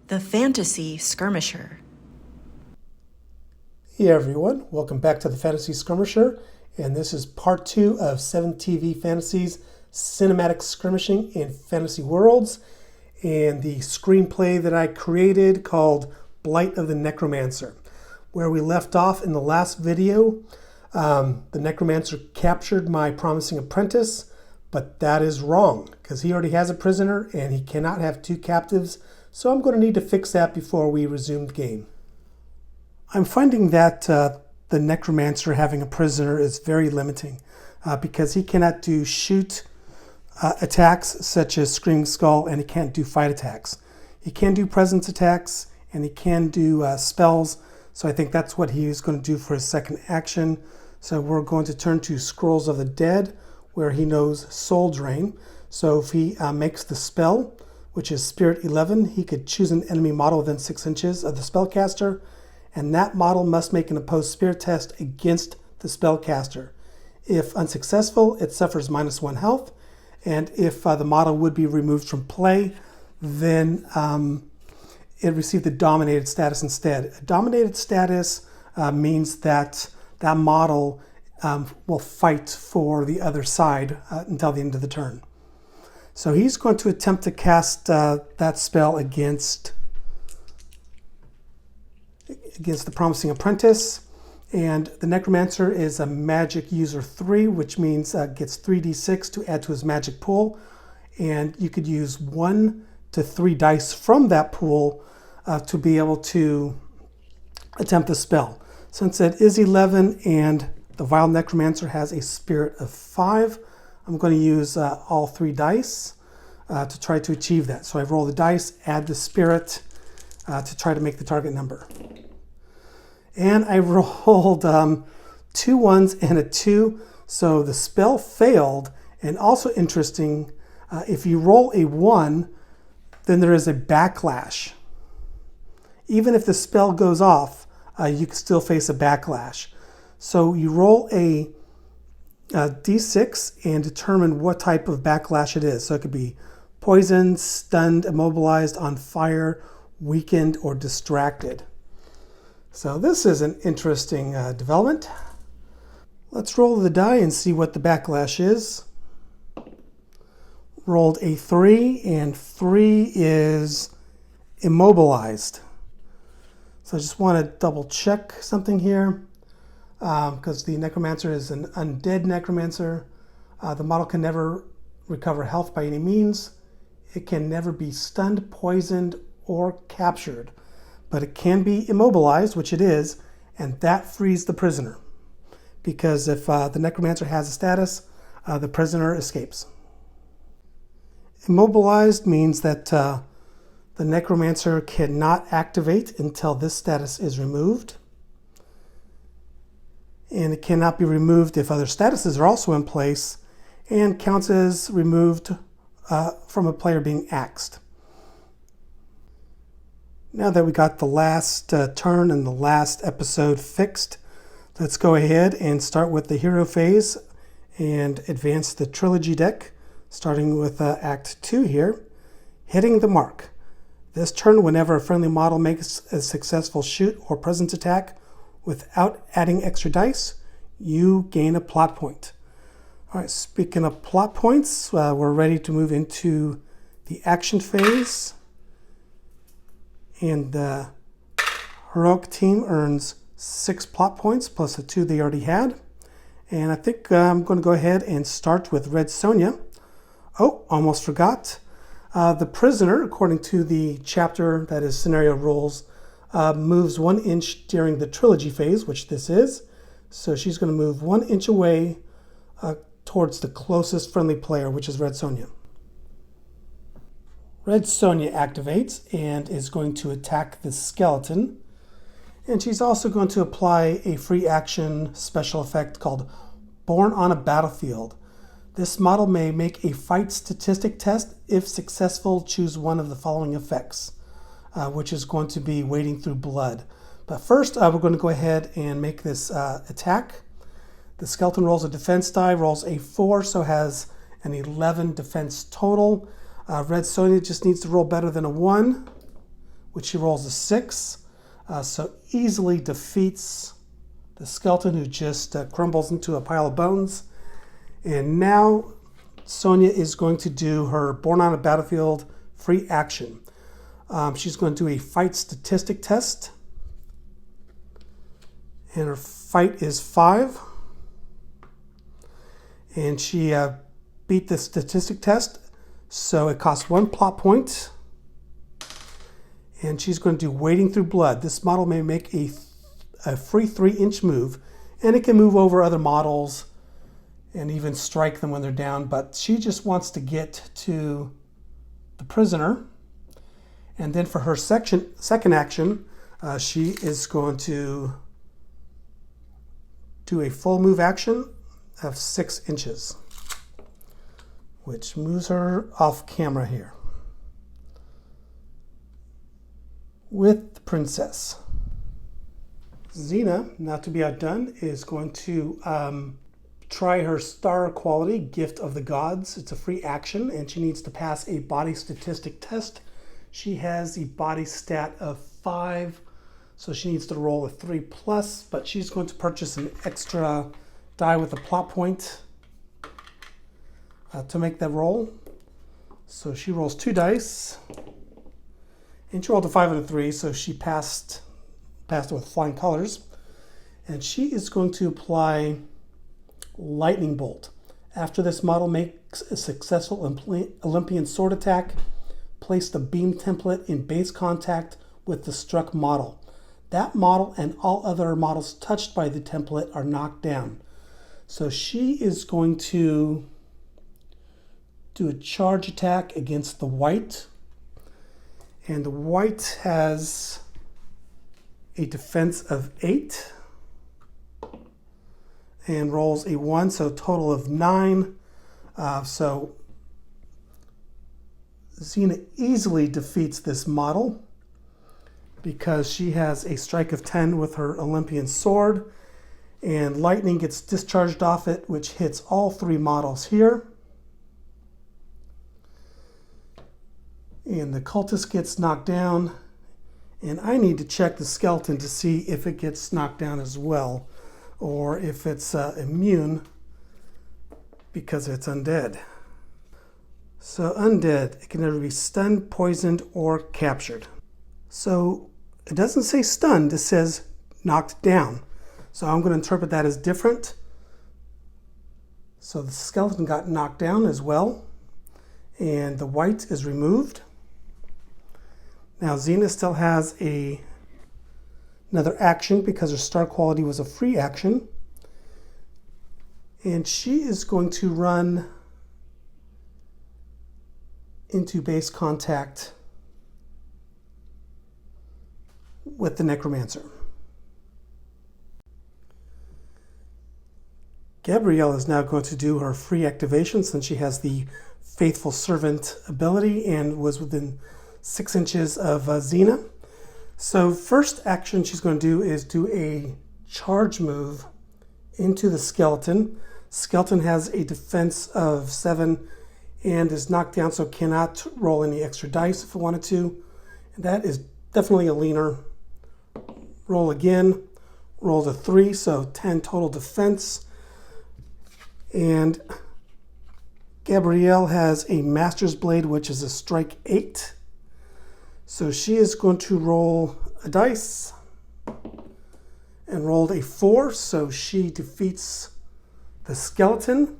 The Fantasy Skirmisher. Hey everyone, welcome back to the Fantasy Skirmisher, and this is part 2 of 7 TV Fantasies Cinematic Skirmishing in Fantasy Worlds, and the screenplay that I created called Blight of the Necromancer. Where we left off in the last video, the Necromancer captured my promising apprentice, but that is wrong, because he already has a prisoner and he cannot have 2 captives, so I'm going to need to fix that before we resume the game. I'm finding that the Necromancer having a prisoner is very limiting because he cannot do shoot attacks such as Screaming Skull, and he can't do fight attacks. He can do presence attacks and he can do spells, so I think that's what he's going to do for his second action. So we're going to turn to Scrolls of the Dead, where he knows Soul Drain. So if he makes the spell, which is Spirit 11, he could choose an enemy model within 6 inches of the spellcaster, and that model must make an opposed spirit test against the spellcaster. If unsuccessful, it suffers -1 health, and if the model would be removed from play, then it received the dominated status instead. A dominated status means that that model will fight for the other side until the end of the turn. So he's going to attempt to cast that spell against the Promising Apprentice. And the Necromancer is a magic user 3, which means gets 3d6 to add to his magic pool. And you could use 1 to 3 dice from that pool to be able to attempt the spell. Since it is 11 and the Vile Necromancer has a spirit of 5, I'm going to use all 3 dice to try to achieve that. So I roll the dice, add the spirit to try to make the target number. And I rolled 2 1s and a 2, so the spell failed. And also interesting, if you roll a 1, then there is a backlash. Even if the spell goes off, you can still face a backlash. So you roll a d6 and determine what type of backlash it is. So it could be poisoned, stunned, immobilized, on fire, weakened, or distracted. So this is an interesting development. Let's roll the die and see what the backlash is. Rolled a 3, and 3 is immobilized. So I just want to double check something here, because the Necromancer is an undead Necromancer. The model can never recover health by any means. It can never be stunned, poisoned, or captured. But it can be immobilized, which it is, and that frees the prisoner. Because if the Necromancer has a status, the prisoner escapes. Immobilized means that the Necromancer cannot activate until this status is removed. And it cannot be removed if other statuses are also in place, and counts as removed from a player being axed. Now that we got the last turn and the last episode fixed, let's go ahead and start with the hero phase and advance the trilogy deck, starting with Act 2 here, hitting the mark. This turn, whenever a friendly model makes a successful shoot or presence attack without adding extra dice, you gain a plot point. All right, speaking of plot points, we're ready to move into the action phase. And the heroic team earns 6 plot points plus the 2 they already had. And I think I'm going to go ahead and start with Red Sonja. Oh, almost forgot. The prisoner, according to the chapter that is scenario rules, moves 1 inch during the trilogy phase, which this is. So she's going to move 1 inch away towards the closest friendly player, which is Red Sonja. Red Sonja activates and is going to attack the skeleton. And she's also going to apply a free action special effect called Born on a Battlefield. This model may make a fight statistic test. If successful, choose one of the following effects, which is going to be wading through blood. But first, we're going to go ahead and make this attack. The skeleton rolls a defense die, rolls a 4, so has an 11 defense total. Red Sonja just needs to roll better than a 1, which she rolls a 6. So easily defeats the skeleton, who just crumbles into a pile of bones. And now Sonja is going to do her Born on a Battlefield free action. She's going to do a fight statistic test. And her fight is 5. And she beat the statistic test, so it costs 1 plot point. And she's going to do Wading Through Blood. This model may make a free 3-inch move, and it can move over other models and even strike them when they're down, but she just wants to get to the prisoner. And then for her second action, she is going to do a full move action of 6 inches, which moves her off camera here with the princess. Xena, not to be outdone, is going to try her star quality, Gift of the Gods. It's a free action, and she needs to pass a body statistic test. She has the body stat of 5, so she needs to roll a 3+, but she's going to purchase an extra die with a plot point to make that roll. So she rolls 2 dice, and she rolled a 5 and a 3, so she passed it with flying colors. And she is going to apply Lightning Bolt. After this model makes a successful Olympian sword attack, place the beam template in base contact with the struck model. That model and all other models touched by the template are knocked down. So she is going to do a charge attack against the white. And the white has a defense of 8 and rolls a 1, so a total of 9. So Xena easily defeats this model because she has a strike of 10 with her Olympian sword, and lightning gets discharged off it, which hits all 3 models here. And the cultist gets knocked down, and I need to check the skeleton to see if it gets knocked down as well, or if it's immune because it's undead. So undead, it can either be stunned, poisoned, or captured. So it doesn't say stunned, it says knocked down. So I'm going to interpret that as different. So the skeleton got knocked down as well, and the white is removed. Now Xena still has another action because her star quality was a free action. And she is going to run into base contact with the necromancer. Gabrielle is now going to do her free activation since she has the Faithful Servant ability and was within 6 inches of Xena. So first action she's going to do is do a charge move into the skeleton. Skeleton has a defense of 7 and is knocked down, so cannot roll any extra dice if it wanted to. And that is definitely a leaner. Roll again. Rolled a 3, so 10 total defense. And Gabrielle has a Master's Blade, which is a strike 8. So she is going to roll a dice and rolled a 4, so she defeats the skeleton.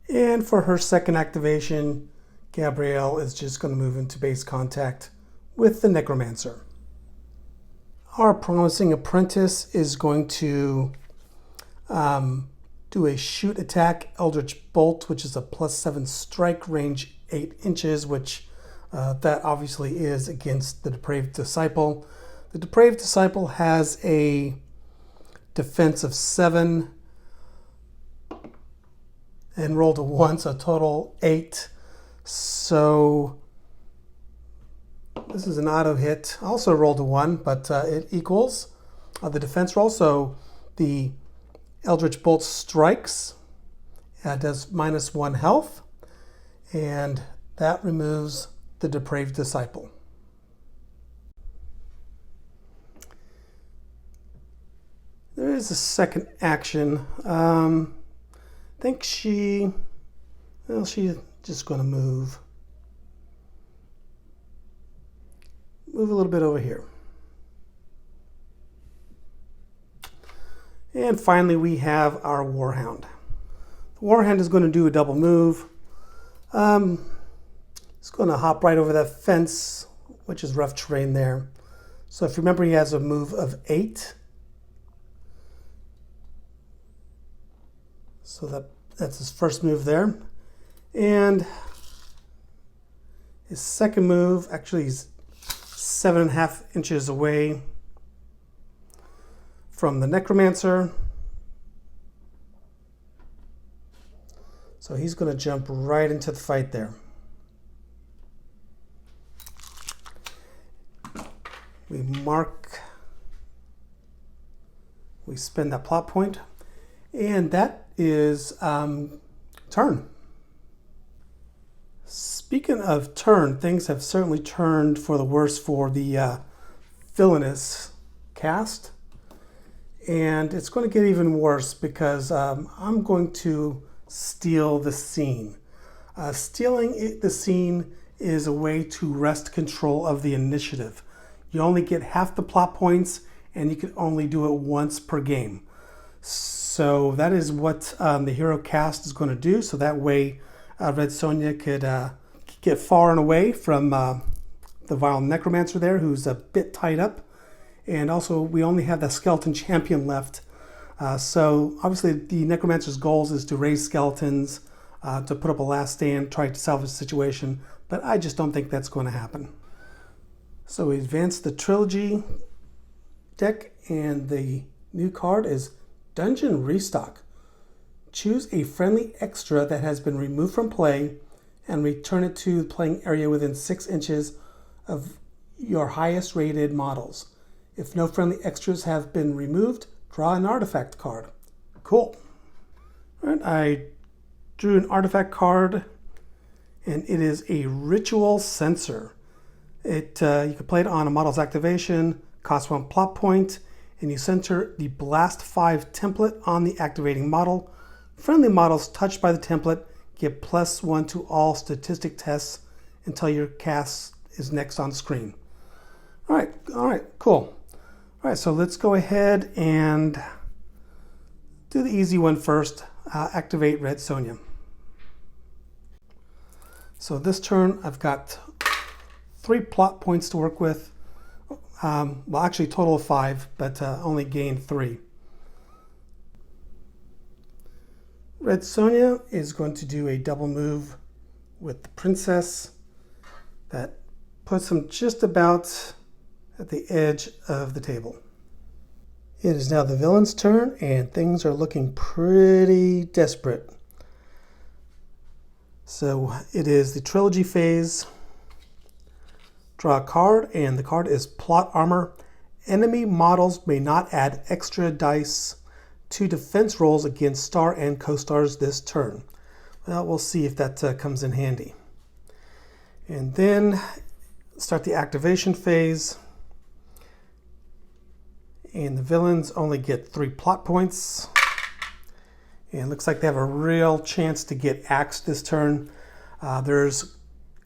And for her second activation, Gabrielle is just going to move into base contact with the necromancer. Our promising apprentice is going to do a shoot attack, Eldritch Bolt, which is a +7 strike, range 8 inches, which that obviously is against the Depraved Disciple. The Depraved Disciple has a defense of 7 and rolled a 1, so total 8. So this is an auto hit. Also rolled a 1, but it equals the defense roll. So the Eldritch Bolt strikes, does -1 health, and that removes the Depraved Disciple. There is a second action. I think she's just going to move a little bit over here. And finally, we have our Warhound. The Warhound is going to do a double move. It's going to hop right over that fence, which is rough terrain there. So if you remember, he has a move of 8. So that's his first move there. And his second move, actually he's 7.5 inches away from the necromancer. So he's going to jump right into the fight there. We spend that plot point, and that is turn. Speaking of turn, things have certainly turned for the worse for the villainous cast, and it's going to get even worse because I'm going to steal the scene. Stealing the scene is a way to wrest control of the initiative. You only get half the plot points, and you can only do it once per game. So that is what the hero cast is going to do. So that way, Red Sonja could get far and away from the vile necromancer there, who's a bit tied up. And also, we only have the skeleton champion left. So obviously, the necromancer's goals is to raise skeletons, to put up a last stand, try to salvage the situation. But I just don't think that's going to happen. So we advance the trilogy deck, and the new card is Dungeon Restock. Choose a friendly extra that has been removed from play and return it to the playing area within 6 inches of your highest rated models. If no friendly extras have been removed, draw an artifact card. Cool. All right, I drew an artifact card, and it is a Ritual Sensor. You can play it on a model's activation, costs 1 plot point, and you center the Blast 5 template on the activating model. Friendly models touched by the template get +1 to all statistic tests until your cast is next on screen. All right, cool. All right, so let's go ahead and do the easy one first. Activate Red Sonja. So this turn, I've got 3 plot points to work with. Well, actually, total of 5, but only gained 3. Red Sonja is going to do a double move with the princess that puts him just about at the edge of the table. It is now the villain's turn, and things are looking pretty desperate. So it is the trilogy phase. Draw a card, and the card is Plot Armor. Enemy models may not add extra dice to defense rolls against star and co-stars this turn. Well, we'll see if that comes in handy. And then start the activation phase. And the villains only get 3 plot points. And it looks like they have a real chance to get axed this turn. There's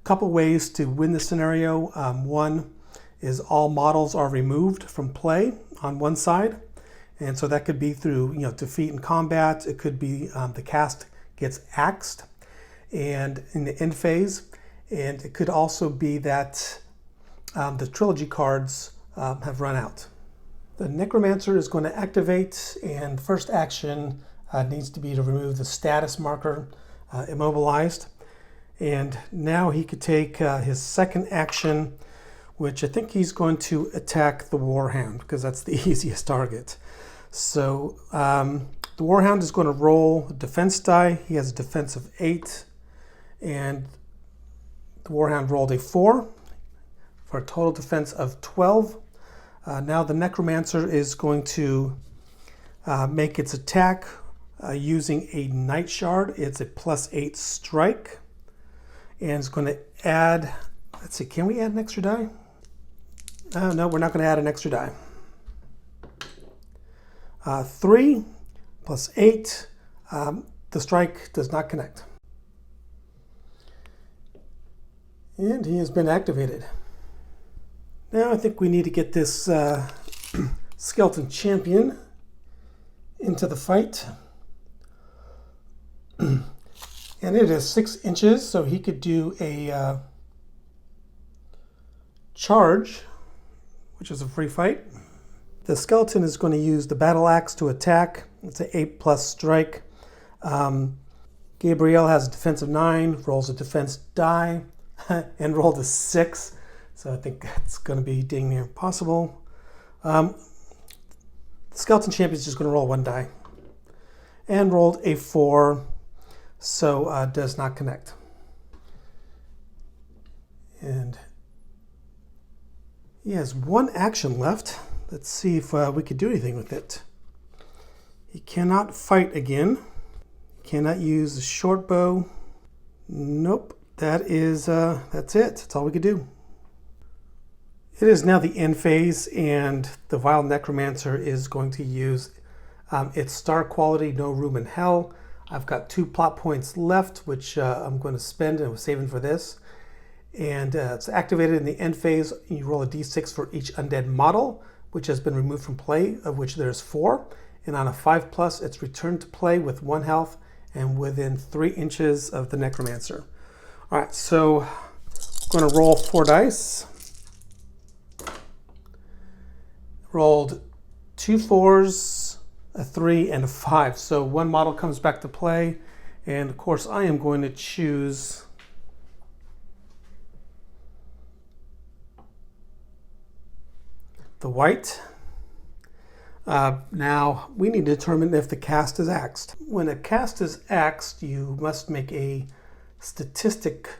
couple ways to win the scenario. One is all models are removed from play on one side, and so that could be through defeat in combat. It could be the cast gets axed and in the end phase, and it could also be that the trilogy cards have run out. The necromancer is going to activate, and first action needs to be to remove the status marker immobilized. And now he could take his second action, which I think he's going to attack the Warhound because that's the easiest target. So the Warhound is going to roll a defense die. He has a defense of 8, and the Warhound rolled a 4 for a total defense of 12. Now the necromancer is going to make its attack using a night shard. It's a +8 strike. And it's going to add, let's see, can we add an extra die? No, we're not going to add an extra die. 3 plus 8. The strike does not connect. And he has been activated. Now I think we need to get this skeleton champion into the fight. And it is 6 inches, so he could do a charge, which is a free fight. The skeleton is going to use the battle axe to attack. It's an 8 plus strike. Gabriel has a defense of 9, rolls a defense die, and rolled a 6. So I think that's going to be dang near impossible. The skeleton champion is just going to roll 1 die. And rolled a 4, so does not connect. And he has 1 action left. Let's see if we could do anything with it. He cannot fight again. Cannot use the short bow. Nope. That's it. That's all we could do. It is now the end phase, and the Vile Necromancer is going to use its star quality, No Room in Hell. I've got 2 plot points left, which I'm going to spend, and I'm saving for this. And it's activated in the end phase. You roll a d6 for each undead model, which has been removed from play, of which there's 4. And on a 5 plus, it's returned to play with 1 health and within 3 inches of the necromancer. All right, so I'm going to roll 4 dice. Rolled 2 4s, a 3, and a 5. So 1 model comes back to play. And of course, I am going to choose the white. Now, we need to determine if the cast is axed. When a cast is axed, you must make a statistic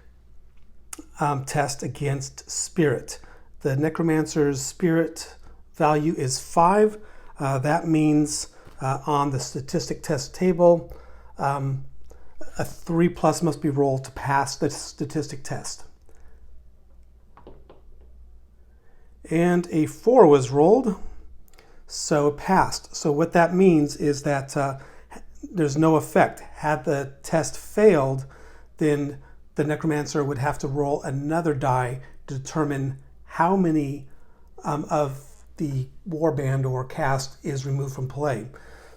test against spirit. The necromancer's spirit value is 5. That means on the statistic test table, a 3 plus must be rolled to pass the statistic test. And a 4 was rolled, so it passed. So what that means is that there's no effect. Had the test failed, then the necromancer would have to roll another die to determine how many of the warband or cast is removed from play.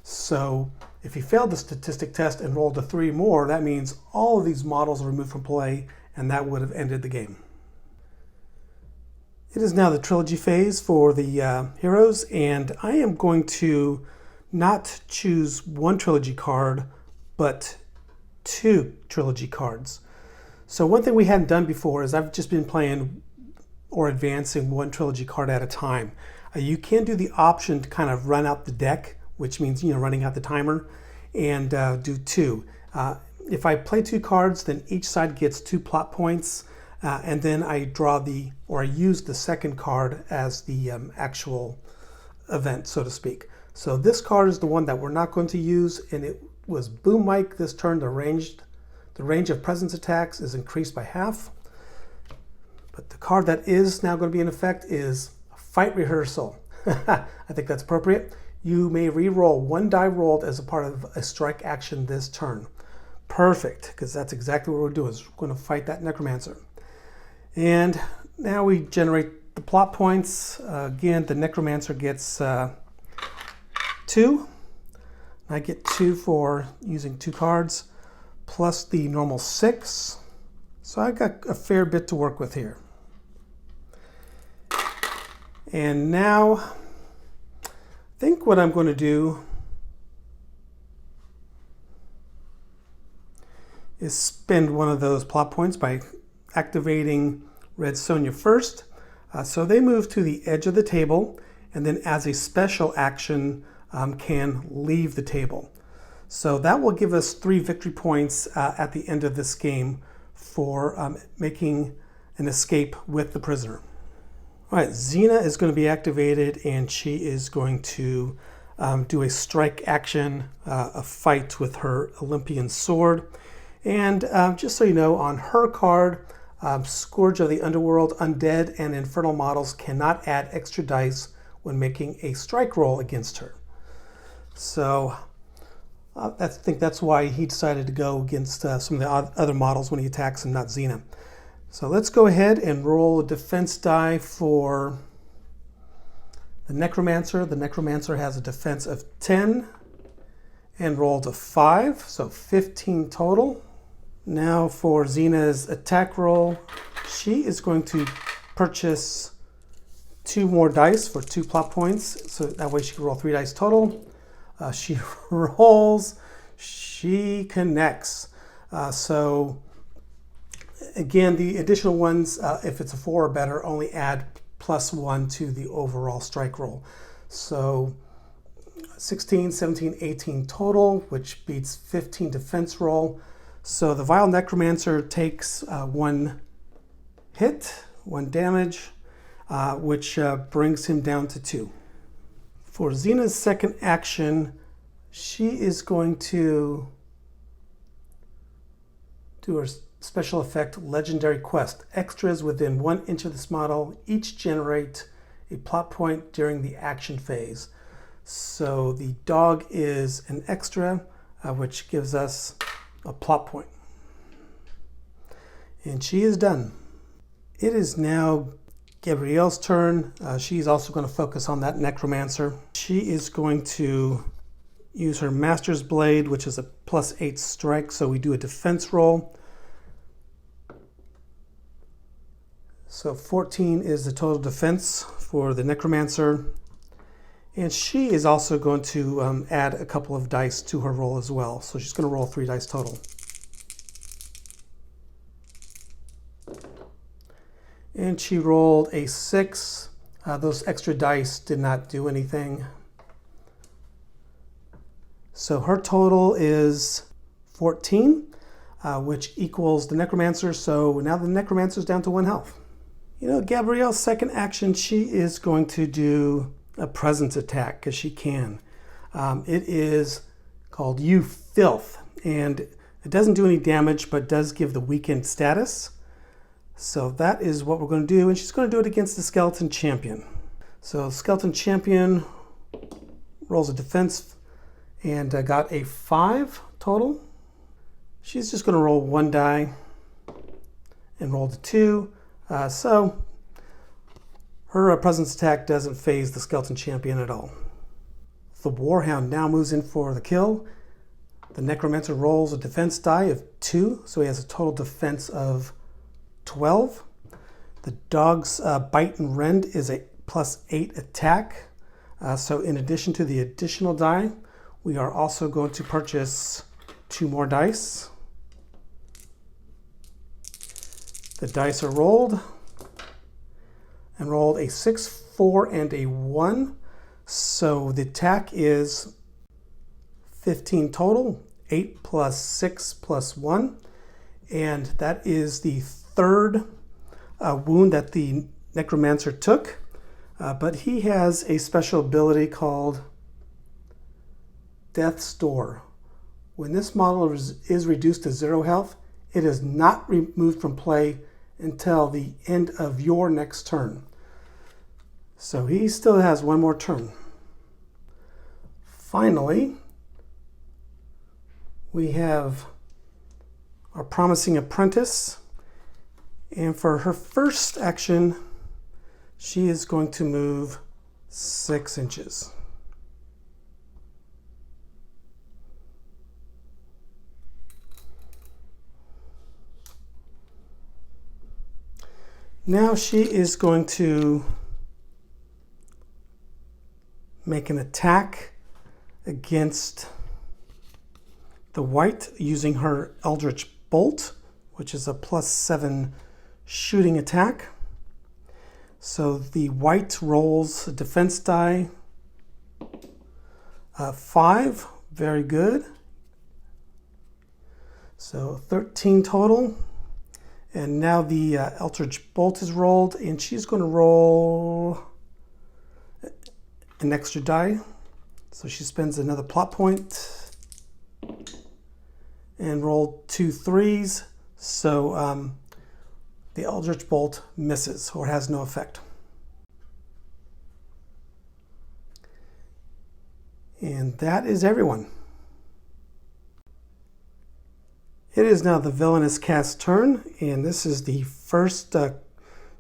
So if he failed the statistic test and rolled a 3 more, that means all of these models are removed from play, and that would have ended the game. It is now the trilogy phase for the heroes, and I am going to not choose 1 trilogy card, but 2 trilogy cards. So one thing we hadn't done before is I've just been playing or advancing 1 trilogy card at a time. You can do the option to kind of run out the deck, which means, running out the timer, and do 2. If I play 2 cards, then each side gets 2 plot points, and then I I use the second card as the actual event, so to speak. So this card is the one that we're not going to use, and it was Boom Mike this turn. The range of presence attacks is increased by half. But the card that is now going to be in effect is Fight Rehearsal. I think that's appropriate. You may re-roll 1 die rolled as a part of a strike action this turn. Perfect, because that's exactly what we're doing. Is we're going to fight that necromancer. And now we generate the plot points. Again, the necromancer gets 2. I get 2 for using 2 cards, plus the normal 6. So I got a fair bit to work with here. And now, I think what I'm going to do is spend one of those plot points by activating Red Sonja first. So they move to the edge of the table, and then as a special action can leave the table. So that will give us 3 victory points at the end of this game for making an escape with the prisoner. All right, Xena is going to be activated, and she is going to do a strike action, a fight with her Olympian sword. And just so you know, on her card, Scourge of the Underworld, Undead, and Infernal models cannot add extra dice when making a strike roll against her. So I think that's why he decided to go against some of the other models when he attacks and not Xena. So let's go ahead and roll a defense die for the necromancer. The necromancer has a defense of 10 and rolled a 5, so 15 total. Now for Xena's attack roll, she is going to purchase 2 more dice for 2 plot points, so that way she can roll 3 dice total. She rolls, she connects. So again, the additional ones, if it's a 4 or better, only add +1 to the overall strike roll. So 16, 17, 18 total, which beats 15 defense roll. So the Vile Necromancer takes 1 hit, 1 damage, which brings him down to 2. For Xena's second action, she is going to do her special effect Legendary Quest. Extras within 1 inch of this model each generate a plot point during the action phase. So the dog is an extra, which gives us a plot point. And she is done. It is now Gabrielle's turn. She's also going to focus on that necromancer. She is going to use her Master's Blade, which is a +8 strike, so we do a defense roll. So 14 is the total defense for the necromancer. And she is also going to add a couple of dice to her roll as well. So she's going to roll 3 dice total. And she rolled a 6. Those extra dice did not do anything. So her total is 14, which equals the necromancer. So now the necromancer's down to 1 health. You know, Gabrielle's second action, she is going to do a presence attack because she can. It is called You Filth, and it doesn't do any damage but does give the weakened status. So that is what we're going to do, and she's going to do it against the Skeleton Champion. So Skeleton Champion rolls a defense and got a 5 total. She's just going to roll 1 die and roll the 2. So her presence attack doesn't phase the Skeleton Champion at all. The Warhound now moves in for the kill. The Necromancer rolls a defense die of 2, so he has a total defense of 12. The dog's bite and rend is a +8 attack. So in addition to the additional die, we are also going to purchase 2 more dice. The dice are rolled and rolled a 6, 4, and a 1. So the attack is 15 total, 8 + 6 + 1. And that is the 3rd wound that the Necromancer took. But he has a special ability called Death's Door. When this model is reduced to 0 health, it is not removed from play until the end of your next turn. So he still has 1 more turn. Finally, we have our Promising Apprentice. And for her first action, she is going to move 6 inches. Now she is going to make an attack against the white using her Eldritch Bolt, which is a +7 shooting attack. So the white rolls a defense die, 5, very good. So 13 total. And now the Eldritch Bolt is rolled, and she's going to roll an extra die. So she spends another plot point and rolled 2 3s. So the Eldritch Bolt misses or has no effect. And that is everyone. It is now the villainous cast's turn, and this is the first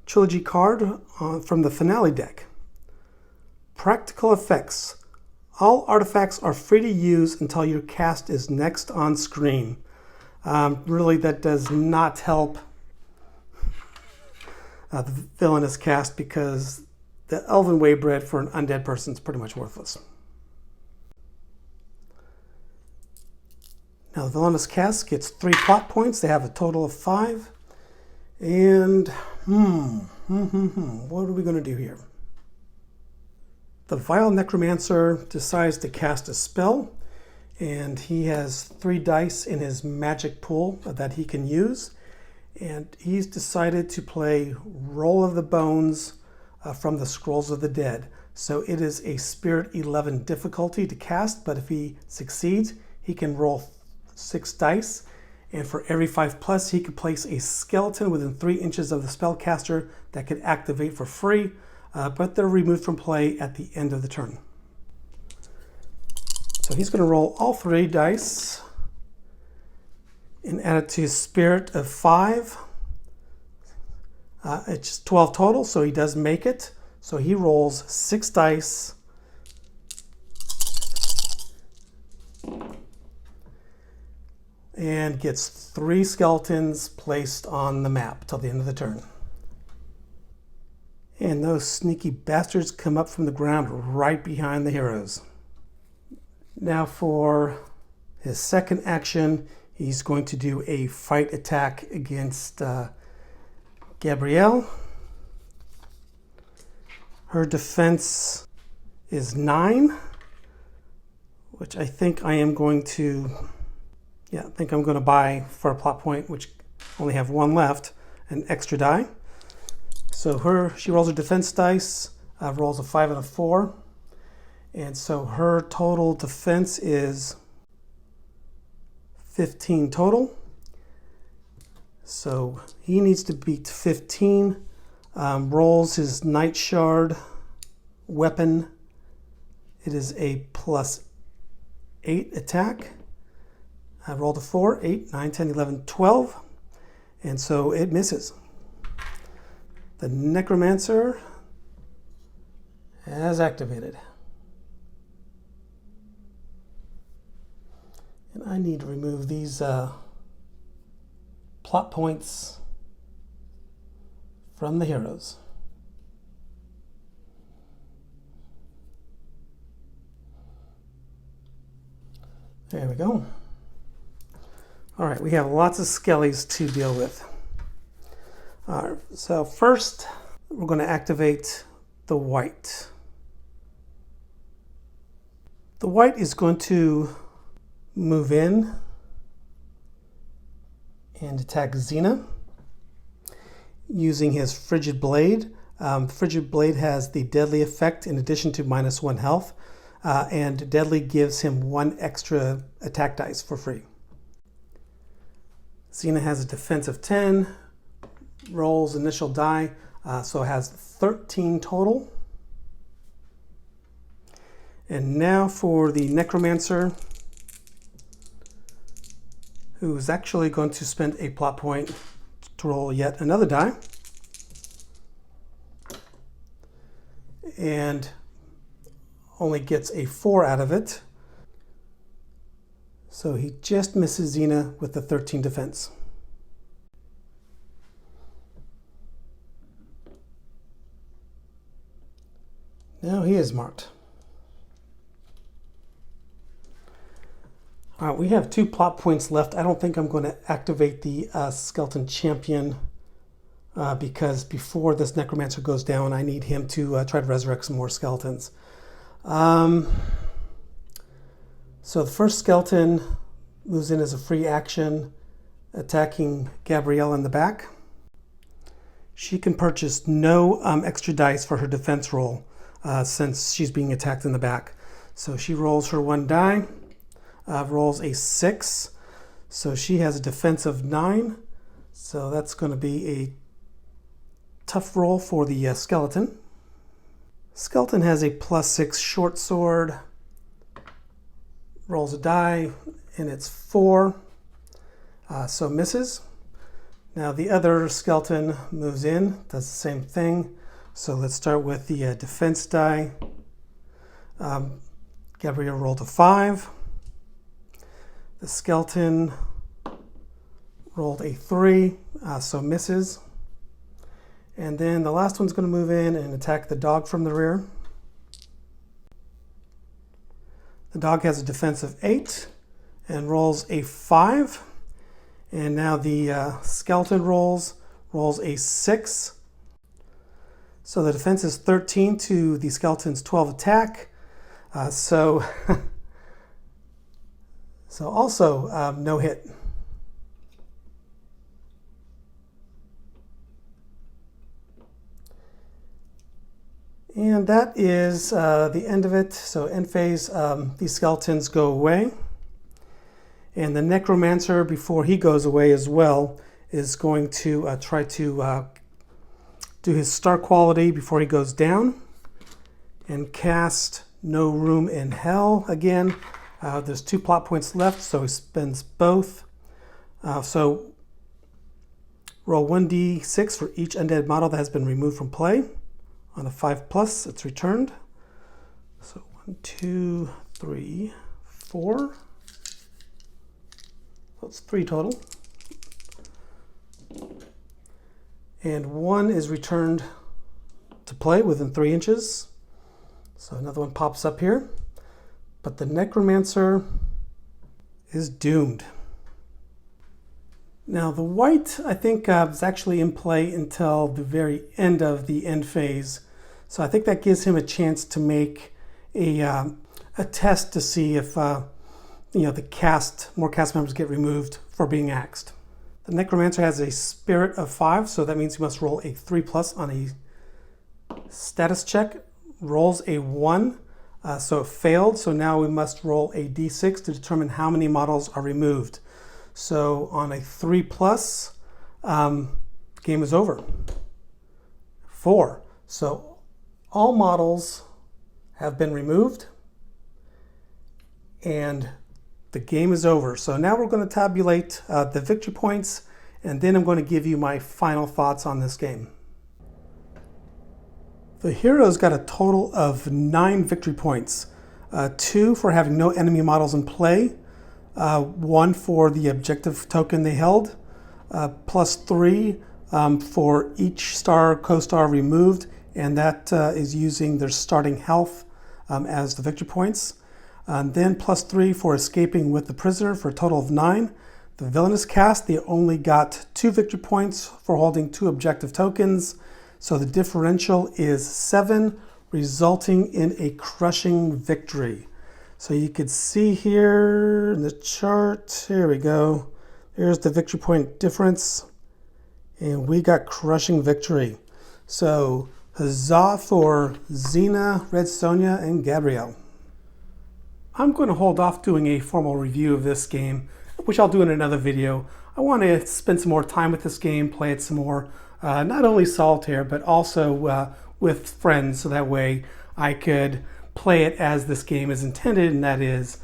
trilogy card from the finale deck. Practical effects. All artifacts are free to use until your cast is next on screen. Really, that does not help the villainous cast because the Elven Waybread for an undead person is pretty much worthless. Now the villainous cast gets 3 plot points. They have a total of 5. And what are we going to do here? The vile necromancer decides to cast a spell, and he has 3 dice in his magic pool that he can use. And he's decided to play Roll of the Bones from the Scrolls of the Dead. So it is a Spirit 11 difficulty to cast, but if he succeeds, he can roll 6 dice, and for every 5+, he could place a skeleton within 3 inches of the spellcaster that could activate for free, but they're removed from play at the end of the turn. So he's going to roll all 3 dice and add it to his Spirit of 5. It's 12 total, so he does make it. So he rolls 6 dice. And gets 3 skeletons placed on the map till the end of the turn. And those sneaky bastards come up from the ground right behind the heroes. Now for his second action, he's going to do a fight attack against Gabrielle. Her defense is 9, which I think I am going to... I think I'm going to buy for a plot point, which only have 1 left, an extra die. So she rolls her defense dice, rolls a 5 and a 4. And so her total defense is 15 total. So he needs to beat 15. Rolls his Night Shard weapon. It is a +8 attack. I rolled a 4, 8, 9, 10, 11, 12, and so it misses. The necromancer has activated. And I need to remove these plot points from the heroes. There we go. All right, we have lots of skellies to deal with. All right, so first, we're going to activate the white. The white is going to move in and attack Xena using his Frigid Blade. Frigid Blade has the deadly effect in addition to -1 health, and deadly gives him 1 extra attack dice for free. Xena has a defense of 10, rolls initial die, so it has 13 total. And now for the necromancer, who's actually going to spend a plot point to roll yet another die. And only gets a 4 out of it. So he just misses Xena with the 13 defense. Now he is marked. All right, we have 2 plot points left. I don't think I'm going to activate the Skeleton Champion because before this Necromancer goes down, I need him to try to resurrect some more skeletons. So the first skeleton moves in as a free action, attacking Gabrielle in the back. She can purchase no extra dice for her defense roll since she's being attacked in the back. So she rolls her 1 die, rolls a 6. So she has a defense of 9. So that's going to be a tough roll for the skeleton. Skeleton has a +6 short sword, rolls a die, and it's 4, so misses. Now the other skeleton moves in, does the same thing. So let's start with the defense die. Gabrielle rolled a 5. The skeleton rolled a 3, so misses. And then the last one's going to move in and attack the dog from the rear. The dog has a defense of 8 and rolls a 5. And now the skeleton rolls a 6. So the defense is 13 to the skeleton's 12 attack. So also no hit. And that is the end of it. So end phase, these skeletons go away. And the necromancer, before he goes away as well, is going to try to do his star quality before he goes down and cast No Room in Hell again. There's 2 plot points left, so he spends both. So roll 1d6 for each undead model that has been removed from play. On a 5+, it's returned. So 1, 2, 3, 4. So it's 3 total. And 1 is returned to play within 3 inches. So another one pops up here. But the necromancer is doomed. Now the white, I think, is actually in play until the very end of the end phase. So I think that gives him a chance to make a test to see if more cast members get removed for being axed. The necromancer has a spirit of 5, so that means he must roll a 3+ on a status check. Rolls a 1, so it failed. So now we must roll a d6 to determine how many models are removed. So on a 3+, game is over. 4. So all models have been removed and the game is over. So now we're going to tabulate the victory points, and then I'm going to give you my final thoughts on this game. The heroes got a total of 9 victory points. 2 for having no enemy models in play. 1 for the objective token they held, +3 for each star co-star removed, and that is using their starting health as the victory points. Then +3 for escaping with the prisoner for a total of 9. The villainous cast, they only got 2 victory points for holding 2 objective tokens, so the differential is 7, resulting in a crushing victory. So you could see here in the chart, here we go. Here's the victory point difference. And we got crushing victory. So huzzah for Xena, Red Sonja, and Gabrielle. I'm going to hold off doing a formal review of this game, which I'll do in another video. I want to spend some more time with this game, play it some more, not only solitaire, but also with friends, so that way I could play it as this game is intended, and that is,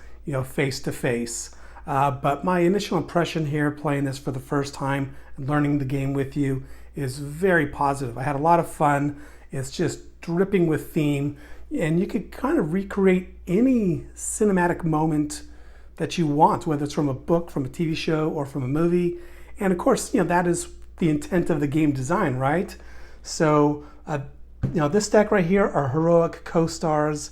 face to face. But my initial impression here, playing this for the first time and learning the game with you, is very positive. I had a lot of fun. It's just dripping with theme, and you could kind of recreate any cinematic moment that you want, whether it's from a book, from a TV show, or from a movie. And of course, that is the intent of the game design, right? So, this deck right here are heroic co-stars.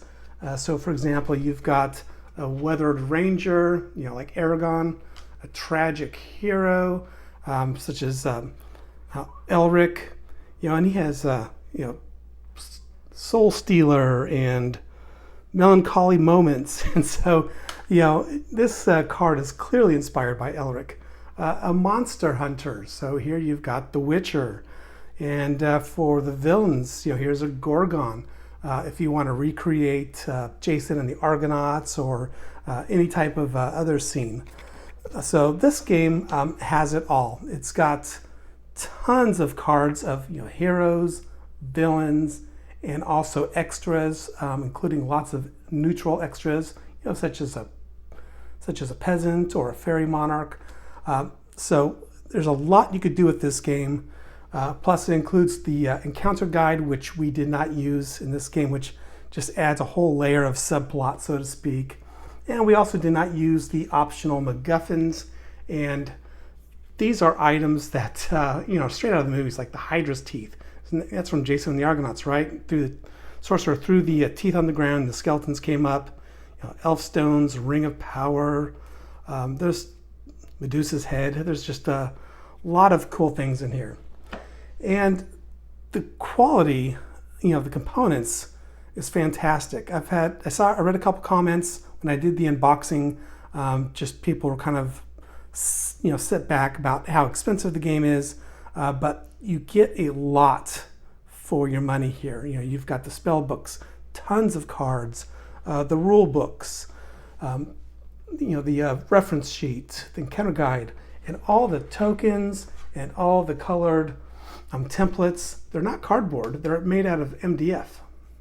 So for example, you've got a weathered ranger, like Aragon, a tragic hero, such as Elric, and he has, soul stealer and melancholy moments. And so, this card is clearly inspired by Elric. A monster hunter. So here you've got the Witcher. And for the villains, here's a Gorgon. If you want to recreate Jason and the Argonauts, or any type of other scene. So this game has it all. It's got tons of cards of heroes, villains, and also extras, including lots of neutral extras, such as such as a peasant or a fairy monarch. So there's a lot you could do with this game. Plus it includes the encounter guide, which we did not use in this game, which just adds a whole layer of subplot, so to speak. And we also did not use the optional MacGuffins, and these are items that, straight out of the movies, like the Hydra's teeth. That's from Jason and the Argonauts, right? Through the sorcerer threw the teeth on the ground, the skeletons came up. Elf stones, ring of power. There's Medusa's head. There's just a lot of cool things in here. And the quality, the components is fantastic. I read a couple comments when I did the unboxing. Just people were kind of, set back about how expensive the game is, but you get a lot for your money here. You've got the spell books, tons of cards, the rule books, the reference sheet, the encounter guide, and all the tokens and all the colored templates. They're not cardboard. They're made out of MDF.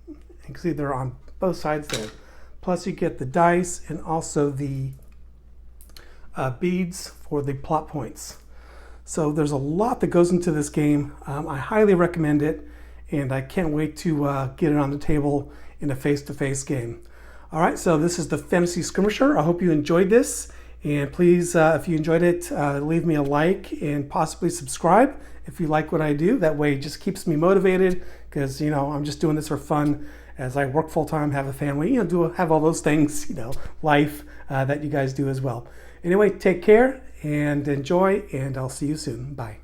You can see they're on both sides there. Plus you get the dice and also the beads for the plot points. So there's a lot that goes into this game. I highly recommend it, and I can't wait to get it on the table in a face-to-face game. All right, so this is the Fantasy Skirmisher. I hope you enjoyed this, and please, if you enjoyed it, leave me a like and possibly subscribe if you like what I do. That way it just keeps me motivated, because I'm just doing this for fun as I work full-time, have a family, have all those things, life that you guys do as well. Anyway, take care and enjoy, and I'll see you soon. Bye.